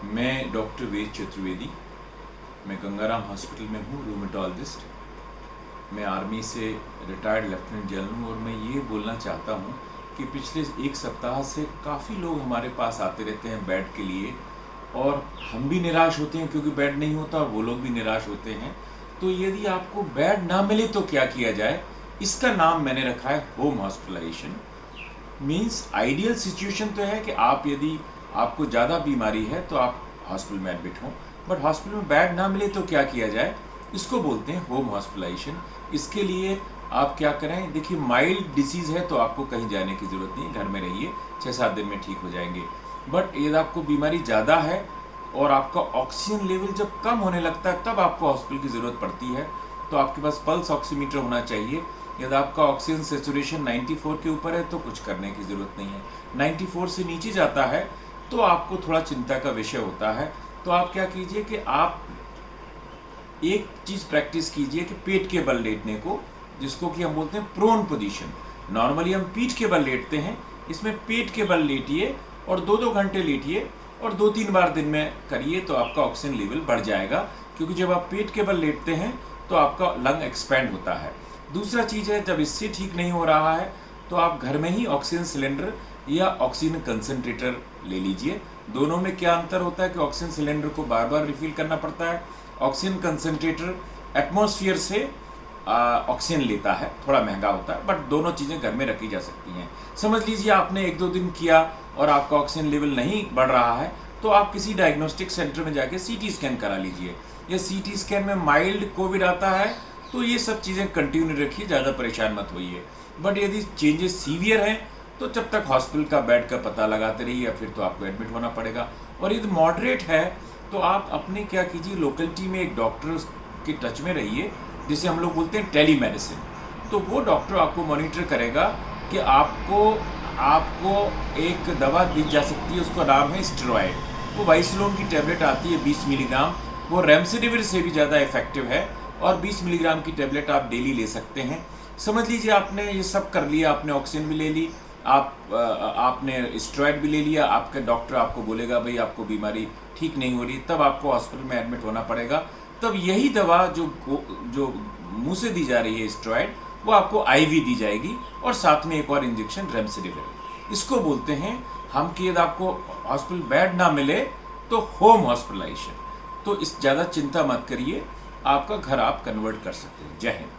मैं डॉक्टर वेद चतुर्वेदी, मैं गंगाराम हॉस्पिटल में हूँ, रूमेटोलॉजिस्ट। मैं आर्मी से रिटायर्ड लेफ्टिनेंट जनरल हूँ और मैं ये बोलना चाहता हूँ कि पिछले एक सप्ताह से काफ़ी लोग हमारे पास आते रहते हैं बेड के लिए, और हम भी निराश होते हैं क्योंकि बेड नहीं होता और वो लोग भी निराश होते हैं। तो यदि आपको बेड ना मिले तो क्या किया जाए, इसका नाम मैंने रखा है home hospitalisation. Means ideal situation तो है कि आप यदि आपको ज़्यादा बीमारी है तो आप हॉस्पिटल में एडमिट हों, बट हॉस्पिटल में बेड ना मिले तो क्या किया जाए, इसको बोलते हैं होम हॉस्पिटलाइजेशन। इसके लिए आप क्या करें, देखिए माइल्ड डिसीज़ है तो आपको कहीं जाने की ज़रूरत नहीं, घर में रहिए, 6-7 दिन में ठीक हो जाएंगे। बट यदि आपको बीमारी ज़्यादा है और आपका ऑक्सीजन लेवल जब कम होने लगता है तब आपको हॉस्पिटल की ज़रूरत पड़ती है, तो आपके पास पल्स ऑक्सीमीटर होना चाहिए। यदि आपका ऑक्सीजन सेचुरेशन 94 के ऊपर है तो कुछ करने की ज़रूरत नहीं है, 94 से नीचे जाता है तो आपको थोड़ा चिंता का विषय होता है। तो आप क्या कीजिए कि आप एक चीज़ प्रैक्टिस कीजिए कि पेट के बल लेटने को, जिसको कि हम बोलते हैं प्रोन पोजीशन। नॉर्मली हम पीठ के बल लेटते हैं, इसमें पेट के बल लेटिए और 2-2 घंटे लेटिए और 2-3 बार दिन में करिए तो आपका ऑक्सीजन लेवल बढ़ जाएगा, क्योंकि जब आप पेट के बल लेटते हैं तो आपका लंग एक्सपैंड होता है। दूसरा चीज़ है, जब इससे ठीक नहीं हो रहा है तो आप घर में ही ऑक्सीजन सिलेंडर या ऑक्सीजन कंसंट्रेटर ले लीजिए। दोनों में क्या अंतर होता है कि ऑक्सीजन सिलेंडर को बार बार रिफिल करना पड़ता है, ऑक्सीजन कंसंट्रेटर एटमॉस्फेयर से ऑक्सीजन लेता है, थोड़ा महंगा होता है, बट दोनों चीज़ें घर में रखी जा सकती हैं। समझ लीजिए आपने 1-2 दिन किया और आपका ऑक्सीजन लेवल नहीं बढ़ रहा है तो आप किसी डायग्नोस्टिक सेंटर में जाके सीटी स्कैन करा लीजिए, या सीटी स्कैन में माइल्ड कोविड आता है तो ये सब चीज़ें कंटिन्यू रखिए, ज़्यादा परेशान मत होइए। बट यदि चेंजेस सीवियर हैं तो जब तक हॉस्पिटल का बेड का पता लगाते रहिए, या फिर तो आपको एडमिट होना पड़ेगा। और यदि मॉडरेट है तो आप अपने क्या कीजिए, लोकेलिटी में एक डॉक्टर के टच में रहिए, जिसे हम लोग बोलते हैं टेली मेडिसिन। तो वो डॉक्टर आपको मॉनिटर करेगा कि आपको एक दवा दी जा सकती है, उसका नाम है स्टेरॉयड। वो वाइसलोन की टैबलेट आती है 20 मिलीग्राम, वो रेमडेसिविर से भी ज़्यादा इफेक्टिव है, और 20 मिलीग्राम की टैबलेट आप डेली ले सकते हैं। समझ लीजिए आपने ये सब कर लिया, आपने ऑक्सीजन भी ले ली, आपने स्टेरॉयड भी ले लिया, आपका डॉक्टर आपको बोलेगा भाई आपको बीमारी ठीक नहीं हो रही, तब आपको हॉस्पिटल में एडमिट होना पड़ेगा। तब यही दवा जो मुंह से दी जा रही है स्टेरॉयड, वो आपको आईवी दी जाएगी, और साथ में एक और इंजेक्शन रेमडेसिविर। इसको बोलते हैं हम कि यदि आपको हॉस्पिटल बेड ना मिले तो होम हॉस्पिटलाइजेशन। तो इस ज़्यादा चिंता मत करिए, आपका घर आप कन्वर्ट कर सकते हैं। जय हिंद।